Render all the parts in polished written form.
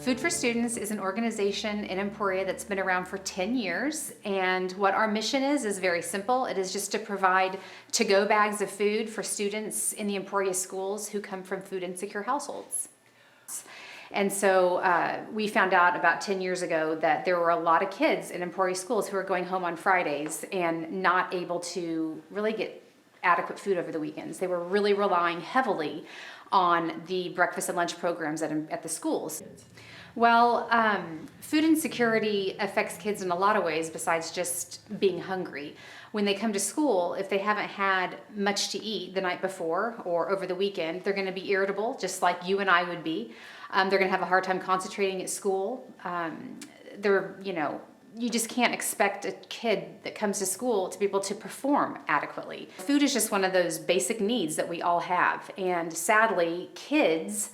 Food for Students is an organization in Emporia that's been around for 10 years, and what our mission is very simple. It is just to provide to-go bags of food for students in the Emporia schools who come from food insecure households. And so we found out about 10 years ago that there were a lot of kids in Emporia schools who were going home on Fridays and not able to really get adequate food over the weekends. They were really relying heavily on the breakfast and lunch programs at the schools. Well, food insecurity affects kids in a lot of ways besides just being hungry. When they come to school, if they haven't had much to eat the night before or over the weekend, they're going to be irritable, just like you and I would be. They're going to have a hard time concentrating at school. You just can't expect a kid that comes to school to be able to perform adequately. Food is just one of those basic needs that we all have. And sadly, kids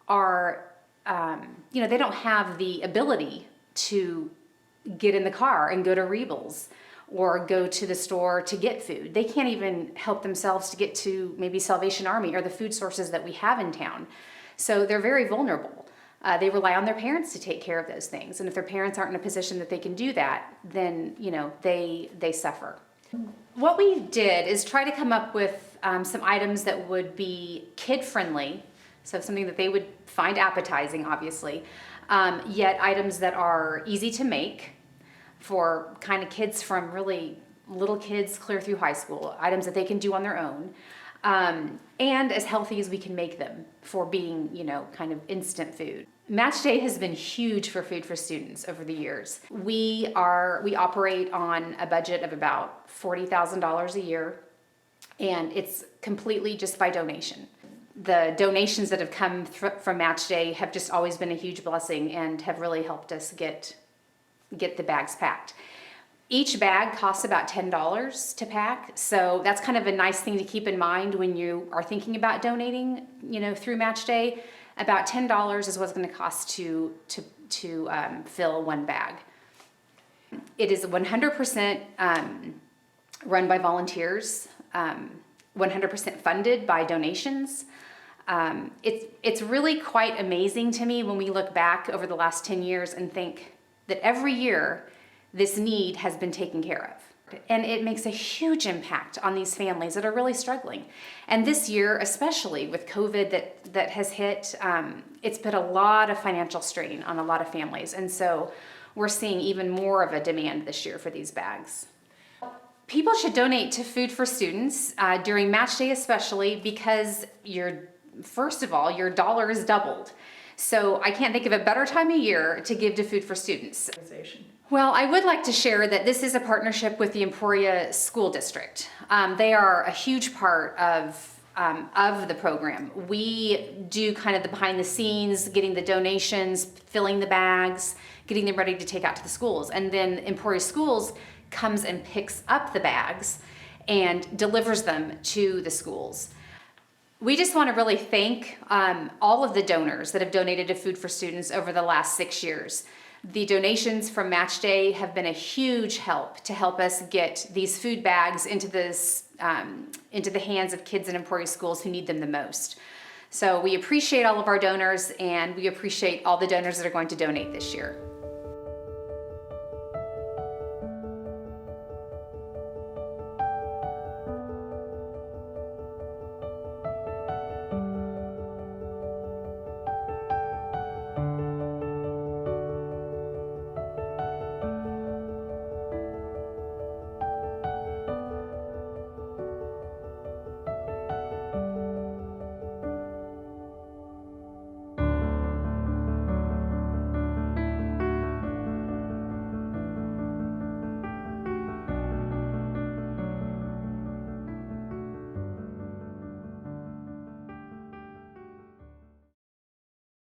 are, they don't have the ability to get in the car and go to Rebel's or go to the store to get food. They can't even help themselves to get to maybe Salvation Army or the food sources that we have in town. So they're very vulnerable. They rely on their parents to take care of those things. And if their parents aren't in a position that they can do that, then they suffer. What we did is try to come up with some items that would be kid-friendly, so something that they would find appetizing, obviously, yet items that are easy to make for kind of kids from really little kids clear through high school, items that they can do on their own. And as healthy as we can make them for being, kind of instant food. Match Day has been huge for Food for Students over the years. We operate on a budget of about $40,000 a year, and it's completely just by donation. The donations that have come from Match Day have just always been a huge blessing and have really helped us get the bags packed. Each bag costs about $10 to pack, so that's kind of a nice thing to keep in mind when you are thinking about donating, through Match Day. About $10 is what it's going to cost to fill one bag. It is 100% run by volunteers, 100% funded by donations. It's really quite amazing to me when we look back over the last 10 years and think that every year this need has been taken care of. And it makes a huge impact on these families that are really struggling. And this year, especially with COVID that has hit, it's put a lot of financial strain on a lot of families. And so we're seeing even more of a demand this year for these bags. People should donate to Food for Students during Match Day especially, because first of all, your dollar is doubled. So I can't think of a better time of year to give to Food for Students. Well, I would like to share that this is a partnership with the Emporia School District. They are a huge part of the program. We do kind of the behind the scenes, getting the donations, filling the bags, getting them ready to take out to the schools. And then Emporia Schools comes and picks up the bags and delivers them to the schools. We just want to really thank all of the donors that have donated to Food for Students over the last 6 years. The donations from Match Day have been a huge help to help us get these food bags into the hands of kids in Emporia schools who need them the most. So we appreciate all of our donors, and we appreciate all the donors that are going to donate this year.